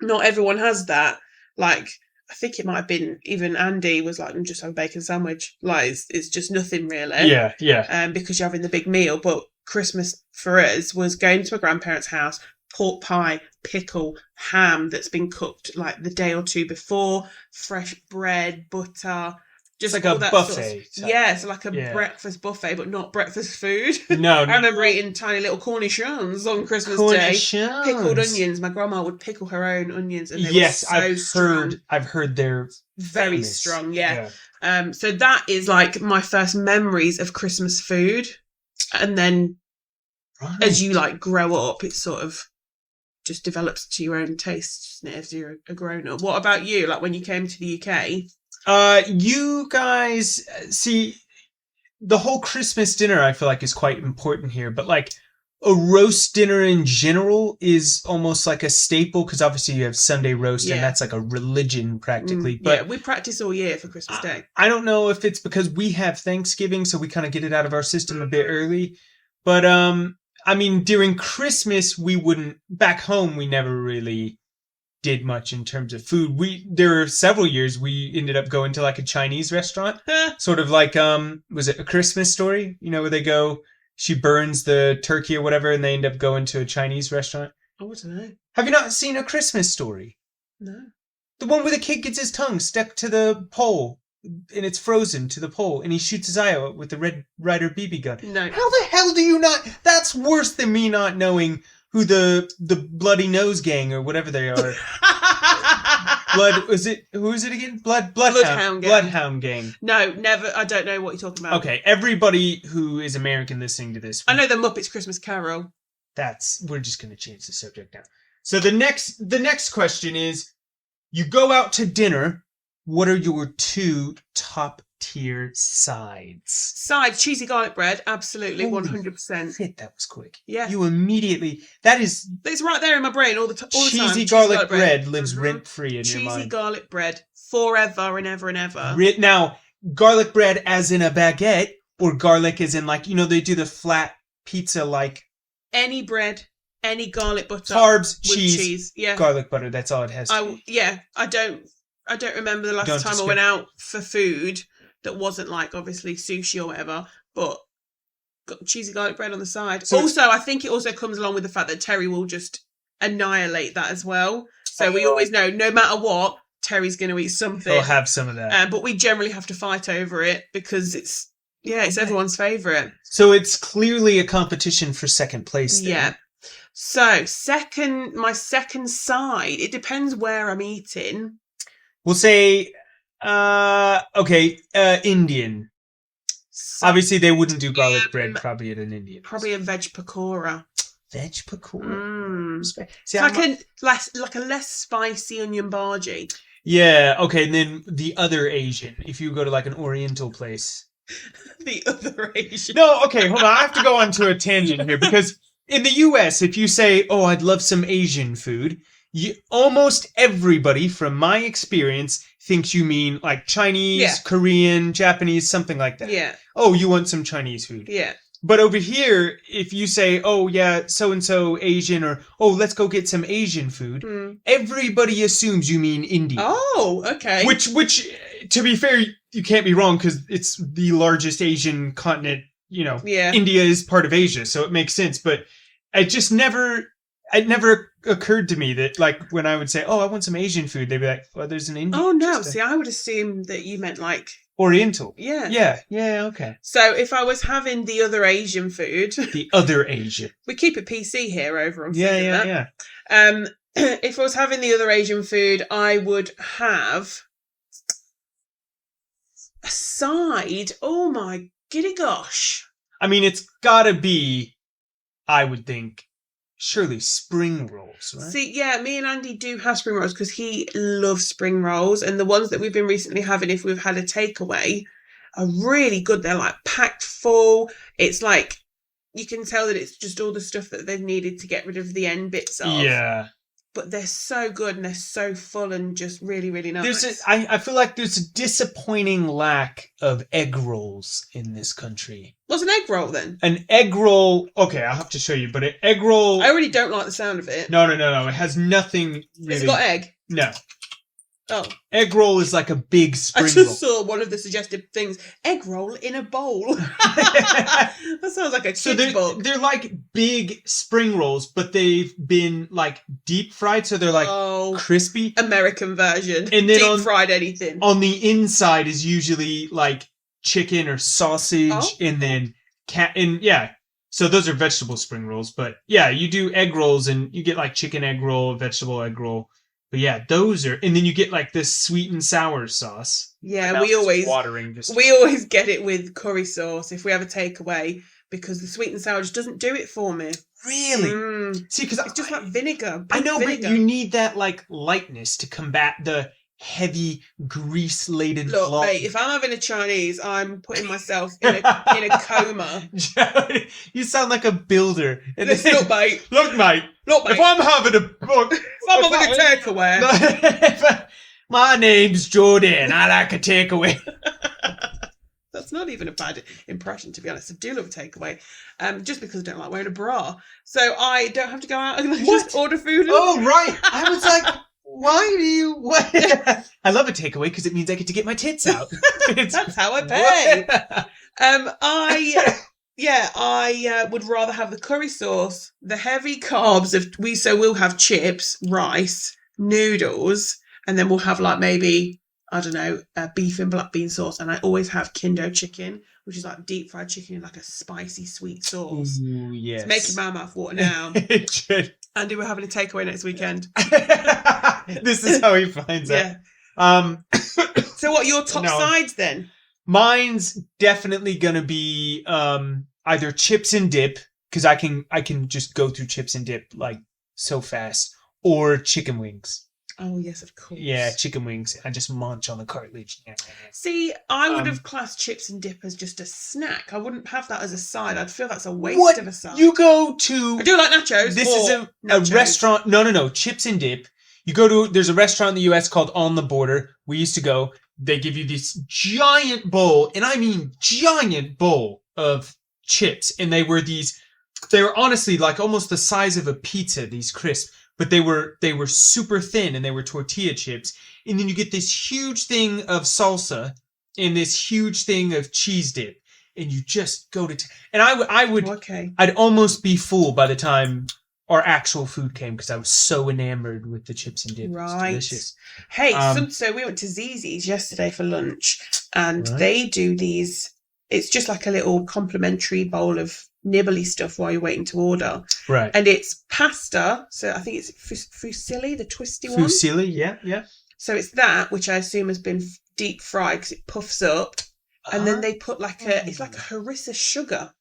not everyone has that. Like, I think it might have been even Andy was like, I'm just having a bacon sandwich. Like, it's just nothing really. Yeah. Because you're having the big meal. But Christmas for us was going to my grandparents' house, pork pie, pickle, ham that's been cooked like the day or two before, fresh bread, butter. Just like a buffet. So like a breakfast buffet, but not breakfast food. No. I remember eating tiny little cornichons on Christmas Day. Pickled onions. My grandma would pickle her own onions, and they were so strong. I've heard they're very famous. strong. Yeah. So that is like my first memories of Christmas food, and then as you like grow up, it sort of just develops to your own taste as you're a grown up. What about you? Like when you came to the UK? You guys see the whole Christmas dinner I feel like is quite important here, but like a roast dinner in general is almost like a staple because obviously you have Sunday roast and that's like a religion practically. But we practice all year for Christmas Day. I don't know if it's because we have Thanksgiving, so we kind of get it out of our system a bit early. But I mean, during Christmas back home we never really did much in terms of food. There were several years we ended up going to like a Chinese restaurant, sort of like was it A Christmas Story? You know, where they go she burns the turkey or whatever, and they end up going to a Chinese restaurant. Oh, I don't know. Have you not seen A Christmas Story? No. The one where the kid gets his tongue stuck to the pole, and it's frozen to the pole, and he shoots his eye out with the Red Ryder BB gun. No. How the hell do you not? That's worse than me not knowing who the Bloody Nose Gang or whatever they are. Who is it again? Bloodhound Gang. Bloodhound Gang. No, never. I don't know what you're talking about. Okay, everybody who is American listening to this, I know the Muppets Christmas Carol. we're just going to change the subject now. So the next question is, you go out to dinner. What are your 2 top tier sides? Sides, cheesy garlic bread, absolutely, Holy 100%. Shit, that was quick. Yeah. You immediately. It's right there in my brain all the time. Cheesy garlic bread lives rent free in your mind. Cheesy garlic bread forever and ever and ever. Now, garlic bread as in a baguette, or garlic as in they do the flat pizza like. Any bread, any garlic butter, carbs, with cheese, yeah, garlic butter. That's all it has. I don't remember the last time I went out for food that wasn't like obviously sushi or whatever, but got cheesy garlic bread on the side. So also, I think it also comes along with the fact that Terry will just annihilate that as well. So we always know, no matter what, Terry's going to eat something. He'll have some of that. But we generally have to fight over it because it's everyone's favourite. So it's clearly a competition for second place then. Yeah. So my second side, it depends where I'm eating. We'll say, Indian. So, obviously, they wouldn't do garlic bread probably at an Indian. Probably a veg pakora. Veg pakora? See, like a less spicy onion bhaji. Yeah, okay, and then the other Asian, if you go to like an Oriental place. The other Asian. No, okay, hold on, I have to go on to a tangent here, because in the US, if you say, oh, I'd love some Asian food, almost everybody, from my experience, thinks you mean like Chinese, Korean, Japanese, something like that. Yeah. Oh, you want some Chinese food. Yeah. But over here, if you say, oh, yeah, so-and-so Asian, or, oh, let's go get some Asian food, everybody assumes you mean Indian. Oh, okay. Which, to be fair, you can't be wrong, because it's the largest Asian continent, India is part of Asia, so it makes sense. But it never occurred to me that, like, when I would say, oh, I want some Asian food, they'd be like, well, there's an Indian. Oh, no. See, I would assume that you meant, like... Oriental. Yeah. Yeah, okay. So if I was having the other Asian food... The other Asian. We keep it PC here over on Yeah. If I was having the other Asian food, I would have a side. Oh, my giddy gosh. I mean, it's gotta be, I would think, surely spring rolls, right? See, yeah, me and Andy do have spring rolls because he loves spring rolls, and the ones that we've been recently having, if we've had a takeaway, are really good. They're like packed full. It's like you can tell that it's just all the stuff that they've needed to get rid of the end bits of. Yeah. But they're so good and they're so full and just really, really nice. I feel like there's a disappointing lack of egg rolls in this country. What's an egg roll then? An egg roll... Okay, I'll have to show you, but an egg roll... I really don't like the sound of it. No. It has nothing really... Has it got egg? No. Oh. Egg roll is like a big spring roll. I just saw one of the suggested things. Egg roll in a bowl. That sounds like a kid's book. They're like big spring rolls, but they've been like deep fried, so they're like crispy. American version. And then deep fried anything. On the inside is usually like chicken or sausage, and then so those are vegetable spring rolls. But yeah, you do egg rolls and you get like chicken egg roll, vegetable egg roll. But yeah, those are, and then you get like this sweet and sour sauce. Yeah, we always get it with curry sauce if we have a takeaway, because the sweet and sour just doesn't do it for me. Really? See, because it's just like vinegar. I know, but you need that like lightness to combat the heavy grease-laden Look, mate, if I'm having a Chinese, I'm putting myself in a coma. You sound like a builder. Look, mate. Look, mate. If I'm having a takeaway. My name's Jodi and I like a takeaway. That's not even a bad impression, to be honest. I do love a takeaway, just because I don't like wearing a bra. So I don't have to go out and just order food. Oh, right. I was like... Why do you... What? I love a takeaway because it means I get to get my tits out. That's how I pay. I would rather have the curry sauce, the heavy carbs of we'll have chips, rice, noodles, and then we'll have like maybe, I don't know, beef and black bean sauce. And I always have Kindo chicken, which is like deep fried chicken in like a spicy sweet sauce. Ooh, yes. It's making my mouth water now. It should. Andy, we're having a takeaway next weekend. This is how he finds out. So what are your top sides then? Mine's definitely gonna be either chips and dip, because I can just go through chips and dip like so fast, or chicken wings. Oh yes, of course. Yeah, chicken wings. I just munch on the cartilage. See, I would have classed chips and dip as just a snack. I wouldn't have that as a side. I'd feel that's a waste of a side. You go to... I do like nachos. This is a restaurant. No. Chips and dip. You go to... There's a restaurant in the U.S. called On the Border. We used to go. They give you this giant bowl, and I mean giant bowl of chips. And they were honestly like almost the size of a pizza, these crisps. But they were super thin, and they were tortilla chips. And then you get this huge thing of salsa and this huge thing of cheese dip, and you just go to. And I'd almost be full by the time our actual food came, because I was so enamored with the chips and dip. Right. It was delicious. Hey, so we went to Zizi's yesterday for lunch, and they do these. It's just like a little complimentary bowl of nibbly stuff while you're waiting to order. Right. And it's pasta. So I think it's fusilli, the twisty one. Fusilli, yeah. So it's that, which I assume has been deep fried because it puffs up. And then they put it's like a harissa sugar.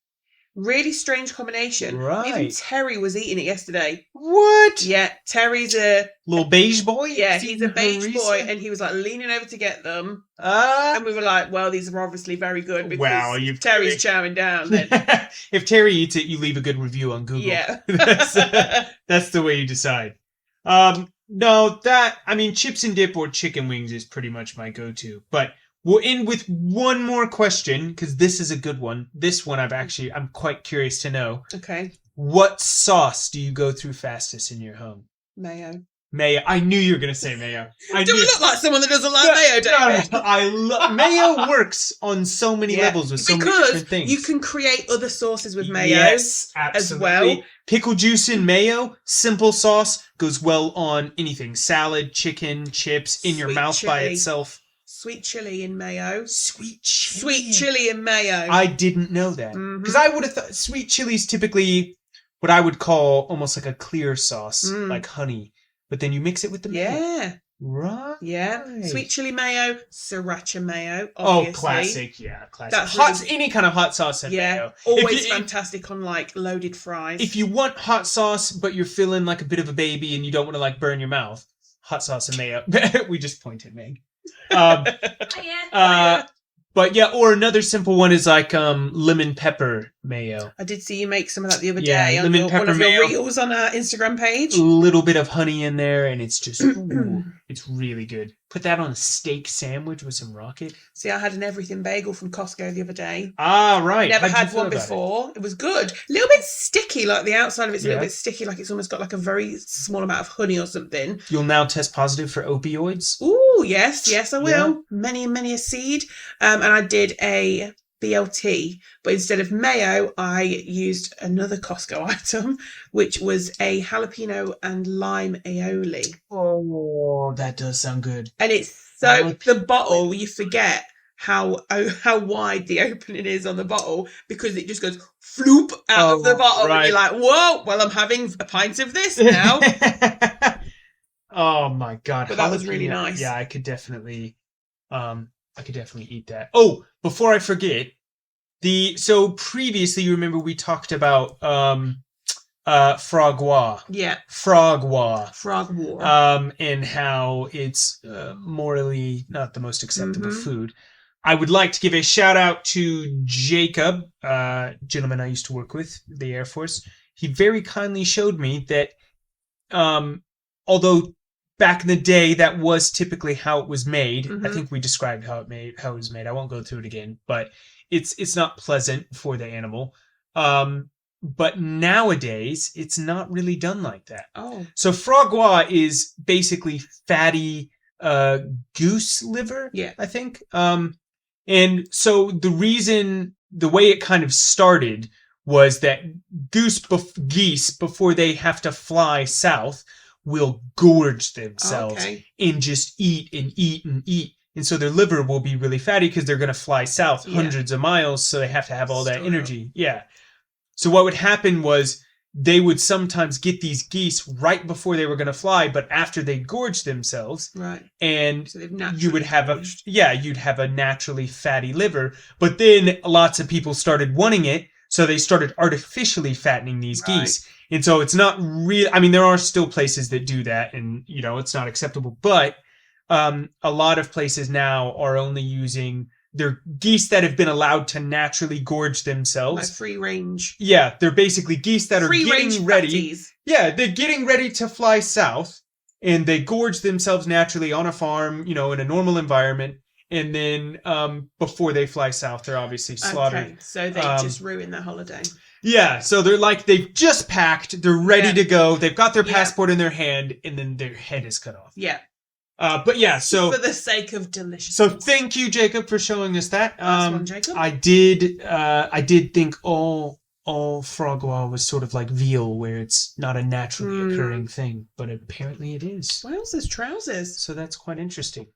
Really strange combination. Right. Even Terry was eating it yesterday. What? Yeah, Terry's a... little beige boy? Yeah, he's a beige boy, and he was like leaning over to get them. And we were like, well, these are obviously very good because Terry's chowing down. Then. If Terry eats it, you leave a good review on Google. Yeah. That's the way you decide. Chips and dip or chicken wings is pretty much my go-to. But we'll end with one more question, because this is a good one. This one I'm quite curious to know. Okay. What sauce do you go through fastest in your home? Mayo. I knew you were going to say mayo. Do we look like someone that doesn't like mayo, David? No, mayo works on so many levels with so many different things. Because you can create other sauces with mayo. Yes, absolutely. As well. Pickle juice and mayo, simple sauce, goes well on anything. Salad, chicken, chips, in your mouth by itself. Sweet chili in mayo. Sweet chili. Sweet chili in mayo. I didn't know that. Because I would have thought sweet chili is typically what I would call almost like a clear sauce, like honey. But then you mix it with the mayo. Yeah. Right. Yeah. Sweet chili mayo, sriracha mayo, obviously. Oh, classic. Yeah, classic. That's any kind of hot sauce and mayo. Always fantastic on like loaded fries. If you want hot sauce, but you're feeling like a bit of a baby and you don't want to like burn your mouth, hot sauce and mayo. We just pointed, Meg. But yeah, or another simple one is like lemon pepper mayo. I did see you make some of that the other day on lemon pepper one of mayo. your reels on our Instagram page. A little bit of honey in there, and it's just it's really good. Put that on a steak sandwich with some rocket. See, I had an everything bagel from Costco the other day. Ah, right. Never had one before. It was good. A little bit sticky, like the outside of it's a little bit sticky, like it's almost got like a very small amount of honey or something. You'll now test positive for opioids? Ooh, yes, I will. Yeah. Many a seed. And I did a BLT, but instead of mayo, I used another Costco item, which was a jalapeno and lime aioli. Oh, that does sound good. And it's so the bottle, you forget how wide the opening is on the bottle because it just goes floop out of the bottle, and you're like, whoa! Well, I'm having a pint of this now. Oh my god! But that was really nice. Yeah, I could definitely eat that. Oh, before I forget, so previously, you remember we talked about frogwa. Yeah. Frogwa. And how it's morally not the most acceptable food. I would like to give a shout out to Jacob, gentleman I used to work with, the Air Force. He very kindly showed me that although back in the day, that was typically how it was made. I think we described how it was made. I won't go through it again, but it's not pleasant for the animal. But nowadays, it's not really done like that. Oh. So frogwa is basically fatty goose liver, I think. And so the reason the way it kind of started was that geese, before they have to fly south, will gorge themselves and just eat and eat and eat. And so their liver will be really fatty because they're going to fly south hundreds of miles. So they have to have all that energy. Yeah. So what would happen was they would sometimes get these geese right before they were going to fly, but after they gorged themselves. Right. And so you would have you'd have a naturally fatty liver. But then lots of people started wanting it. So they started artificially fattening these geese. And so it's not real. I mean, there are still places that do that and, you know, it's not acceptable. But a lot of places now are only using their geese that have been allowed to naturally gorge themselves. Like free range. Yeah, they're basically geese that are getting ready. Fatties. Yeah, they're getting ready to fly south and they gorge themselves naturally on a farm, you know, in a normal environment. And then before they fly south, they're obviously slaughtered. Okay, so they just ruin their holiday. Yeah, so they're like, they've just packed, they're ready to go, they've got their passport in their hand, and then their head is cut off. Yeah. But yeah, so... For the sake of delicious. So thank you, Jacob, for showing us that. Last one, Jacob. I did think all frog oil was sort of like veal, where it's not a naturally occurring thing, but apparently it is. Wowzers, trousers. So that's quite interesting.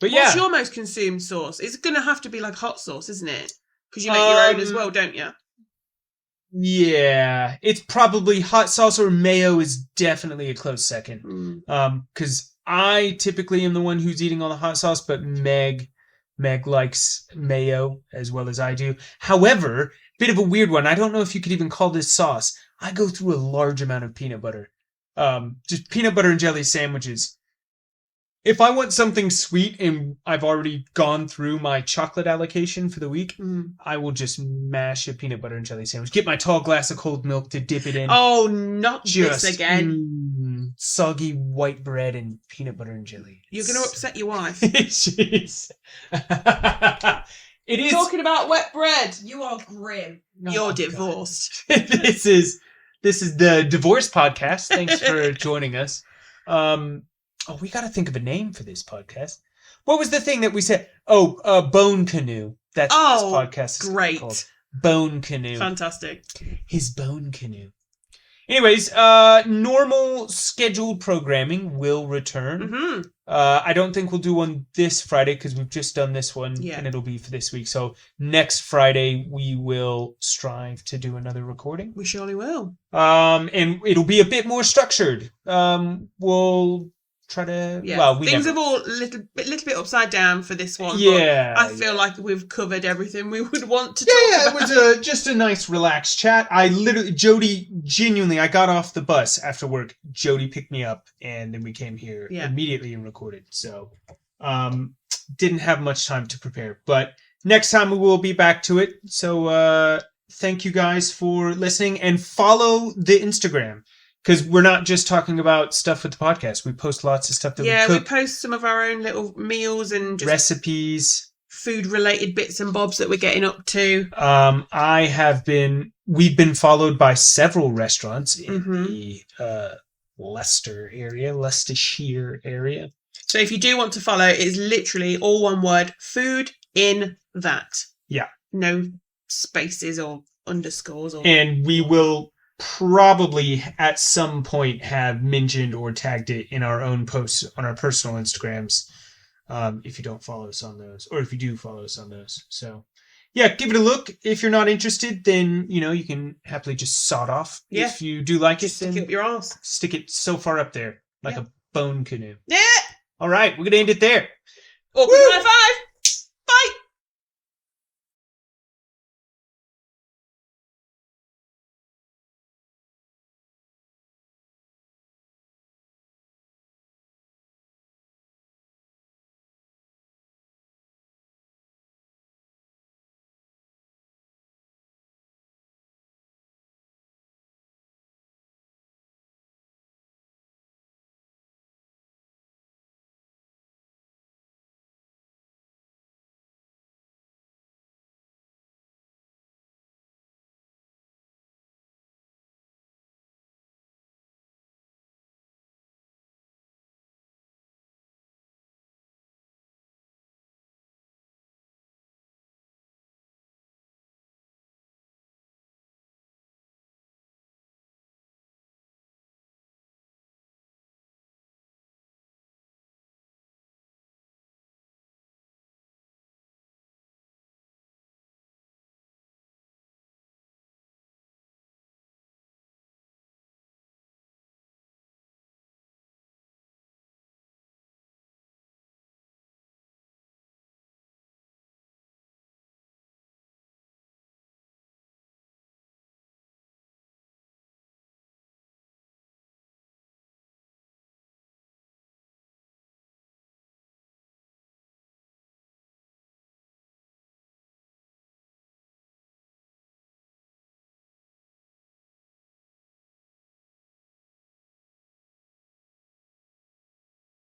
But what's your most consumed sauce? It's going to have to be like hot sauce, isn't it? Because you make your own as well, don't you? Yeah, it's probably hot sauce or mayo is definitely a close second. Because I typically am the one who's eating all the hot sauce, but Meg likes mayo as well as I do. However, bit of a weird one. I don't know if you could even call this sauce. I go through a large amount of peanut butter. Just peanut butter and jelly sandwiches. If I want something sweet and I've already gone through my chocolate allocation for the week, I will just mash a peanut butter and jelly sandwich. Get my tall glass of cold milk to dip it in. Oh, not just, this again. Soggy white bread and peanut butter and jelly. You're going to upset your wife. Jeez. It is. Talking about wet bread. You are grim. You're divorced. This is the divorce podcast. Thanks for joining us. We got to think of a name for this podcast. What was the thing that we said? Bone Canoe. That's what this podcast is great. Called. Bone Canoe. Fantastic. His Bone Canoe. Anyways, normal scheduled programming will return. I don't think we'll do one this Friday because we've just done this one and it'll be for this week. So next Friday we will strive to do another recording. We surely will. And it'll be a bit more structured. We'll try to... Yeah. Well, things have all a little bit upside down for this one. Yeah. But I feel like we've covered everything we would want to talk about. It was just a nice relaxed chat. Jodi, genuinely, I got off the bus after work. Jodi picked me up and then we came here immediately and recorded. So, didn't have much time to prepare. But next time we will be back to it. So, thank you guys for listening and follow the Instagram. Because we're not just talking about stuff with the podcast. We post lots of stuff that we cook. Yeah, we post some of our own little meals and just recipes. Food-related bits and bobs that we're getting up to. We've been followed by several restaurants in the Leicestershire area. So if you do want to follow, it's literally all one word, food in that. Yeah. No spaces or underscores. And we will... probably at some point have mentioned or tagged it in our own posts on our personal Instagrams if you don't follow us on those, or if you do follow us on those. So yeah, give it a look. If you're not interested, then you can happily just sod off. If you do like it, then stick it up your ass. Stick it so far up there like a bone canoe. Yeah. All right, we're gonna end it there. Awkward high five.